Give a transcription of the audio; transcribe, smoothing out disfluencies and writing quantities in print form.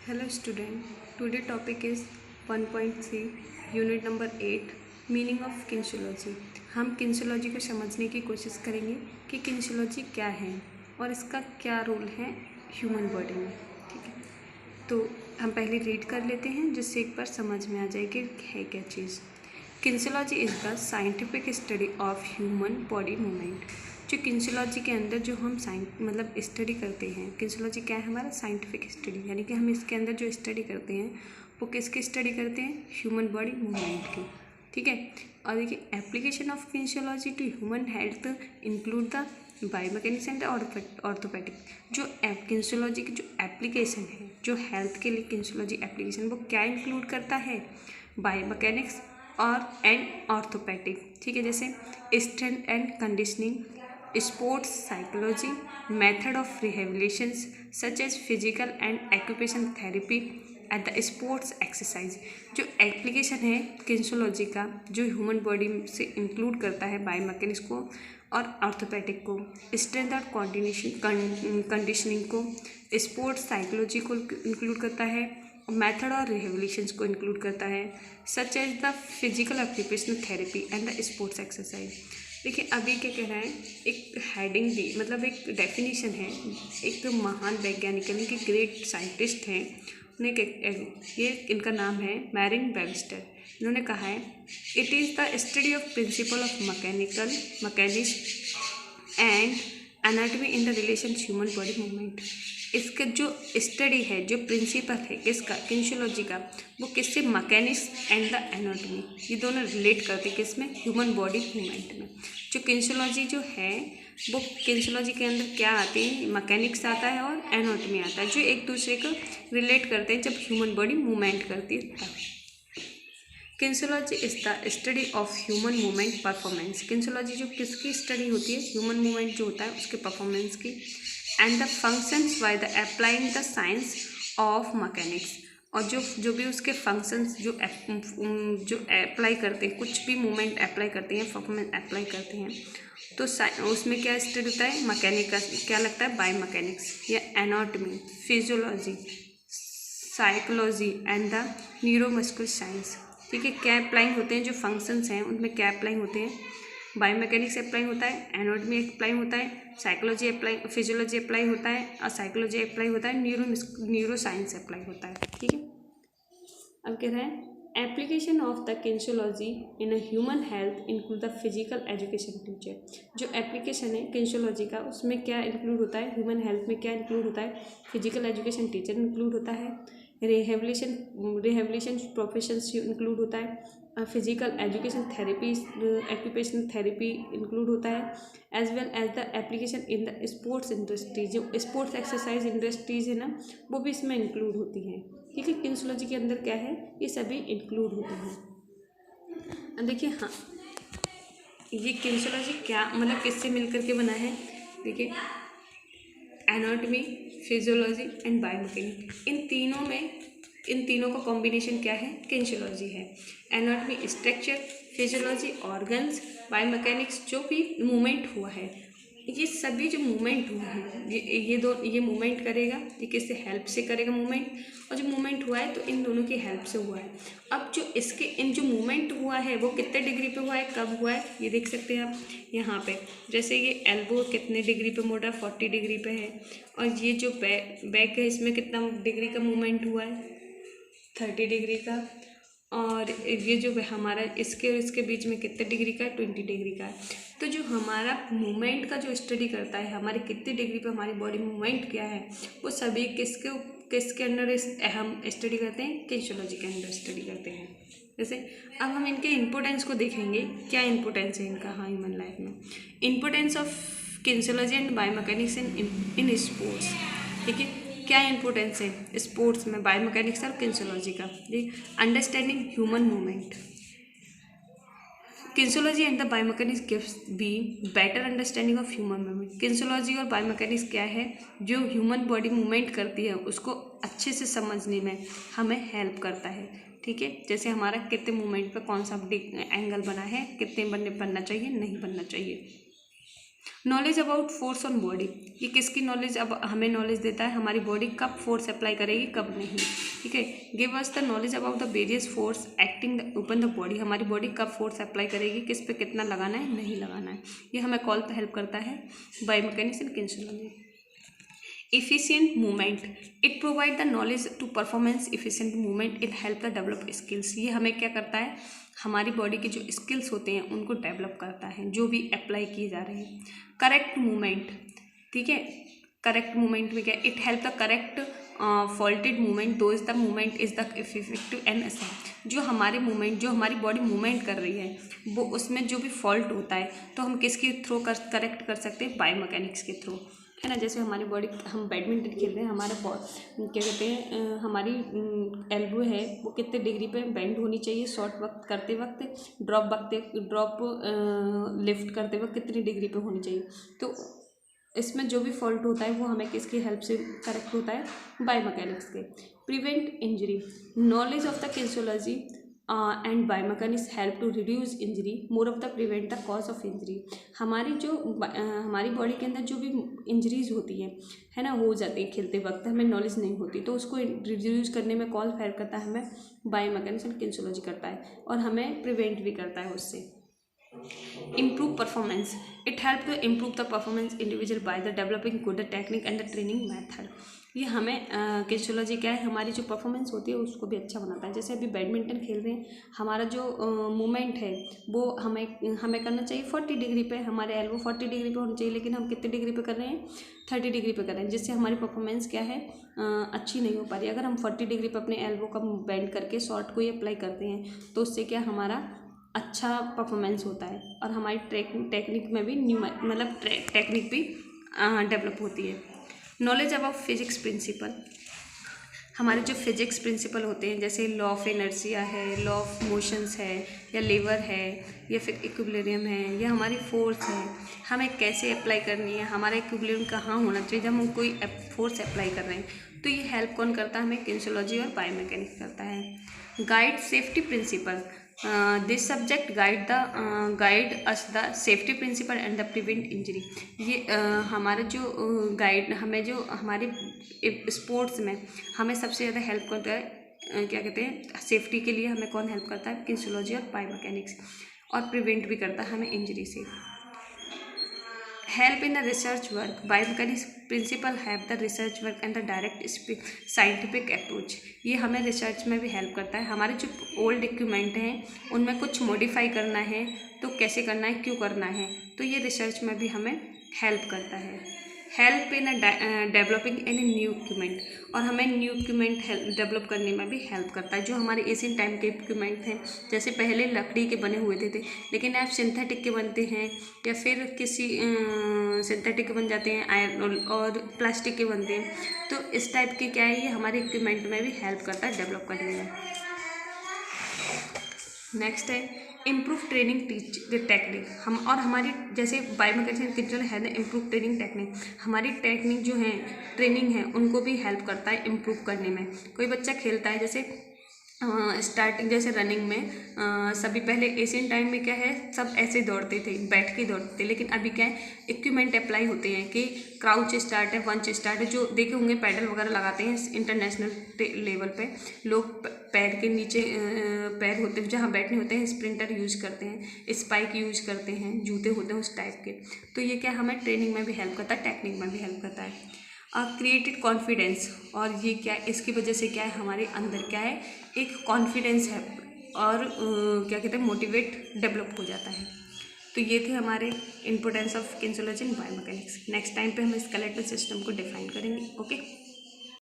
Hello student, today topic is 1.3 unit number 8 meaning of kinesiology. हम kinesiology को समझने की कोशिश करेंगे कि किन्सियोलॉजी क्या है और इसका क्या रोल है ह्यूमन बॉडी में। ठीक है, तो हम पहले रीड कर लेते हैं जिससे एक बार समझ में आ जाए कि है क्या चीज़। Kinesiology is the scientific study of human body movement. जो किन्सियोलॉजी के अंदर जो हम स्टडी करते हैं, किन्सियोलॉजी क्या है? हमारा साइंटिफिक स्टडी, यानी कि हम इसके अंदर जो स्टडी करते हैं वो किसकी स्टडी करते हैं? ह्यूमन बॉडी मूवमेंट की। ठीक है, और देखिए application of kinesiology to human health include the biomechanics and orthopedic. जो किन्सियोलॉजी की जो एप्लीकेशन है, जो हेल्थ के लिए किन्सियोलॉजी एप्लीकेशन, वो क्या इंक्लूड करता है? बायोमैकेनिक्स और एंड ऑर्थोपेडिक। ठीक है, जैसे strength and conditioning, sports psychology, method of rehabilitation such as physical and occupation therapy at the sports exercise. जो एप्लीकेशन है किन्सियोलॉजी का, जो ह्यूमन बॉडी से इंक्लूड करता है बायोमैकेनिक्स को और ऑर्थोपेडिक को, स्ट्रेंथ और कंडीशनिंग को, स्पोर्ट्स साइकोलॉजी को इंक्लूड करता है, मेथड और रिहेबिलिटेशन को इंक्लूड करता है, such as the physical occupational therapy and the sports exercise. देखिए अभी क्या कह रहा है, एक हेडिंग दी, मतलब एक डेफिनेशन है। एक महान वैज्ञानिक यानी कि ग्रेट साइंटिस्ट हैं, ये इनका नाम है मैरिन वेबस्टर। इन्होंने कहा है it is the study of principle of mechanics and anatomy in the relation human body movement. इसका जो स्टडी है, जो प्रिंसिपल है किसका? किन्सियोलॉजी का, वो किससे? मैकेनिक्स एंड द एनाटॉमी, ये दोनों रिलेट करते हैं किसमें? ह्यूमन बॉडी मूवमेंट में। जो किन्सियोलॉजी जो है वो किन्सियोलॉजी के अंदर क्या आते हैं? मैकेनिक्स आता है और एनाटॉमी आता है, जो एक दूसरे को रिलेट करते हैं जब ह्यूमन बॉडी मूवमेंट करती है तब। Kinesiology is the study of human movement performance. Kinesiology जो किसकी स्टडी होती है? ह्यूमन मूवमेंट जो होता है उसके परफॉर्मेंस की। And the functions by the applying the science of mechanics, और जो भी उसके फंक्शंस जो अप्लाई करते हैं, कुछ भी मूवमेंट अप्लाई करते हैं, परफॉर्मेंस अप्लाई करते हैं, तो उसमें क्या स्टडी होता है? मैकेनिक का क्या लगता है? बायोमैकेनिक्स या anatomy, physiology, psychology and the neuromuscular science. ठीक है, क्या अप्लाइंग होते हैं? जो फंक्शंस हैं उनमें क्या अप्लाइंग होते हैं? बायोमैकेनिक्स अप्लाई होता है, एनाटॉमी अप्लाई होता है, साइकोलॉजी अप्लाई, फिजियोलॉजी अप्लाई होता है और साइकोलॉजी अप्लाई होता है, न्यूरो साइंस अप्लाई होता है। ठीक है, अब कह रहे हैं application of the kinesiology in a human health include the physical education teacher. जो एप्लीकेशन है किन्सियोलॉजी का, उसमें क्या इंक्लूड होता है? ह्यूमन हेल्थ में क्या इंक्लूड होता है? फिजिकल एजुकेशन टीचर इंक्लूड होता है, रिहेबिलिटेशन प्रोफेशंस इंक्लूड होता है, physical education therapy, occupational therapy include होता है, as well as the application in the sports industry. जो स्पोर्ट्स एक्सरसाइज इंडस्ट्रीज है ना, वो भी इसमें इंक्लूड होती हैं। ठीक है, किन्सियोलॉजी के अंदर क्या है? ये सभी इंक्लूड होते हैं। अब देखिए, हाँ, ये किन्सियोलॉजी क्या मतलब किससे मिलकर के बना है? देखिए एनाटॉमी, फिजियोलॉजी एंड बायोमैकेनिक, इन तीनों का कॉम्बिनेशन क्या है? किन्सियोलॉजी है। Anatomy structure, physiology organs, biomechanics जो भी मूवमेंट हुआ है, ये सभी जो मूवमेंट हुआ है, ये मूवमेंट करेगा, ये किससे हेल्प से करेगा मूवमेंट, और जो मूवमेंट हुआ है तो इन दोनों की हेल्प से हुआ है। अब जो मूवमेंट हुआ है वो कितने डिग्री पे हुआ है, कब हुआ है, ये देख सकते हैं आप यहाँ पे। जैसे ये एल्बो कितने डिग्री पे मोड़ रहा है? 40 डिग्री पे है। और ये जो बैक है, इसमें कितना डिग्री का मूवमेंट हुआ है? 30 डिग्री का। और ये जो हमारा इसके और इसके बीच में कितने डिग्री का है? 20 डिग्री का है। तो जो हमारा मूवमेंट का जो स्टडी करता है, हमारे कितने डिग्री पे हमारी बॉडी मूवमेंट क्या है, वो सभी किसके अंडर हम स्टडी करते हैं? किन्सियोलॉजी के अंदर स्टडी करते हैं। जैसे अब हम इनके इम्पोर्टेंस को देखेंगे, क्या इम्पोर्टेंस है इनका हाँ ह्यूमन लाइफ में। Importance of kinesiology and biomechanics in sports. ठीक है, क्या इंपॉर्टेंस है स्पोर्ट्स में बायोमैकेनिक्स और किन्सियोलॉजी का? जी, understanding human movement. Kinesiology and the biomechanics gives be better understanding of human movement. Kinesiology और बायोमैकेनिक्स क्या है? जो ह्यूमन बॉडी मूवमेंट करती है उसको अच्छे से समझने में हमें हेल्प करता है। ठीक है, जैसे हमारा कितने मूवमेंट पर कौन सा एंगल बना है, कितने बनना चाहिए, नहीं बनना चाहिए। Knowledge about force on body, ये किसकी नॉलेज अब हमें नॉलेज देता है, हमारी बॉडी कब फोर्स अप्लाई करेगी कब नहीं, ठीक है। Give us the knowledge about the various force acting ऊपर द बॉडी, हमारी बॉडी कब फोर्स अप्लाई करेगी, किस पे कितना लगाना है नहीं लगाना है, ये हमें कॉल पे हेल्प करता है biomechanics and kinesiology. efficient movement, it provide the knowledge to performance efficient movement, it help the develop skills, ये हमें क्या करता है, हमारी बॉडी के जो स्किल्स होते हैं उनको डेवलप करता है जो भी अप्लाई किए जा रहे हैं। करेक्ट मूवमेंट, ठीक है, करेक्ट मूवमेंट में क्या, it help the correct faulted movement, though is the movement is the effective and assign, जो हमारे मूवमेंट, जो हमारी बॉडी मूवमेंट कर रही है वो उसमें जो भी फॉल्ट होता है तो हम किसके थ्रू करेक्ट कर सकते हैं, बायोमैकेनिक्स के थ्रू, है ना। जैसे हमारी बॉडी, हम बैडमिंटन खेल रहे हैं, हमारा क्या कहते हैं, हमारी एल्बो है वो कितने डिग्री पे बेंड होनी चाहिए, शॉट वक्त करते वक्त, ड्रॉप लिफ्ट करते वक्त कितनी डिग्री पे होनी चाहिए, तो इसमें जो भी फॉल्ट होता है वो हमें किसकी हेल्प से करेक्ट होता है, बायोमैकेनिक्स के। Prevent injury, knowledge of the kinesiology and biomechanics help to reduce injury, more of the prevent the cause of injury, हमारी जो हमारी बॉडी के अंदर जो भी इंजरीज होती है ना, हो जाती है खेलते वक्त, हमें नॉलेज नहीं होती तो उसको रिड्यूस करने में कौन हेल्प करता है, हमें बायोमैकेनिक्स एंड किनेसियोलॉजी करता है, और हमें प्रिवेंट भी करता है उससे। improve performance, it help to improve the performance individual by the developing good technique and the training method, ये हमें किनेसियोलॉजी क्या है, हमारी जो परफॉर्मेंस होती है उसको भी अच्छा बनाता है। जैसे अभी बैडमिंटन खेल रहे हैं, हमारा जो मूवमेंट है वो हमें करना चाहिए 40 डिग्री पे, हमारे एल्बो 40 डिग्री पे होनी चाहिए, लेकिन हम कितने डिग्री पे कर रहे हैं, 30 डिग्री पे कर रहे हैं, जिससे हमारी परफॉर्मेंस क्या है, अच्छी नहीं हो पा रही। अगर हम 40 डिग्री पे अपने एल्बो का बेंड करके शॉट को ही अप्लाई करते हैं तो उससे क्या हमारा अच्छा परफॉर्मेंस होता है, और हमारी टेक्निक में भी न्यू मतलब टेक्निक भी डेवलप होती है। नॉलेज अबाउट फिजिक्स प्रिंसिपल, हमारे जो फिजिक्स प्रिंसिपल होते हैं जैसे लॉ ऑफ इनर्शिया है, लॉ ऑफ मोशंस है, या लेवर है, या फिर इक्विलिब्रियम है, या हमारी फोर्स है, हमें कैसे अप्लाई करनी है, हमारा इक्विलिब्रियम कहाँ होना चाहिए जब हम कोई फोर्स अप्लाई कर रहे हैं, तो ये हेल्प कौन करता है, हमें किनेसियोलॉजी और बायोमैकेनिक्स करता है। Guide safety principle, this subject guide us the safety principle and the prevent injury, ये हमारा जो गाइड, हमें जो हमारे स्पोर्ट्स में हमें सबसे ज़्यादा हेल्प करता है, क्या कहते हैं, सेफ्टी के लिए हमें कौन हेल्प करता है, किनेसियोलॉजी और बायोमैकेनिक्स, और प्रिवेंट भी करता है हमें इंजरी से। Help in the research work, biomechanics principle have the research work and the direct scientific approach, ये हमें रिसर्च में भी हेल्प करता है। हमारे जो ओल्ड इक्विपमेंट हैं उनमें कुछ मॉडिफाई करना है तो कैसे करना है, क्यों करना है, तो ये रिसर्च में भी हमें हेल्प करता है। Help in developing any new equipment, और हमें न्यू इक्विपमेंट डेवलप करने में भी हेल्प करता है। जो हमारे एशियन टाइम के इक्विपमेंट हैं, जैसे पहले लकड़ी के बने हुए थे लेकिन अब सिंथेटिक के बनते हैं, या फिर किसी सिंथेटिक के बन जाते हैं, आयरन और प्लास्टिक के बनते हैं, तो इस टाइप के क्या है, ये हमारे इक्विपमेंट में भी हेल्प करता है डेवलप करने में। नेक्स्ट है improve training teach the technique, हम और हमारी जैसे बायोमैकेनिक्स किनेसियोलॉजी है ना, इम्प्रूव ट्रेनिंग टेक्निक, हमारी टेक्निक जो है, ट्रेनिंग है, उनको भी हेल्प करता है इम्प्रूव करने में। कोई बच्चा खेलता है, जैसे स्टार्टिंग जैसे रनिंग में सभी पहले एशियन टाइम में क्या है, सब ऐसे दौड़ते थे, बैठ के दौड़ते थे, लेकिन अभी क्या है, इक्विपमेंट अप्लाई होते हैं कि क्राउच स्टार्ट है, वंच स्टार्ट है, जो देखे होंगे पैडल वगैरह लगाते हैं इंटरनेशनल लेवल पे लोग, पैर के नीचे पैर होते हैं जहाँ बैठने होते हैं, स्प्रिंटर यूज करते हैं, स्पाइक यूज करते हैं, जूते होते हैं उस टाइप के, तो ये क्या हमें ट्रेनिंग में भी हेल्प करता है, टेक्निक में भी हेल्प करता है। क्रिएटेड कॉन्फिडेंस, और ये क्या, इसकी वजह से क्या है, हमारे अंदर क्या है, एक कॉन्फिडेंस है, और क्या कहते हैं, मोटिवेट डेवलप हो जाता है। तो ये थे हमारे importance of kinesiology and biomechanics. Next time पे हम स्केलेटल सिस्टम को डिफाइन करेंगे। ओके।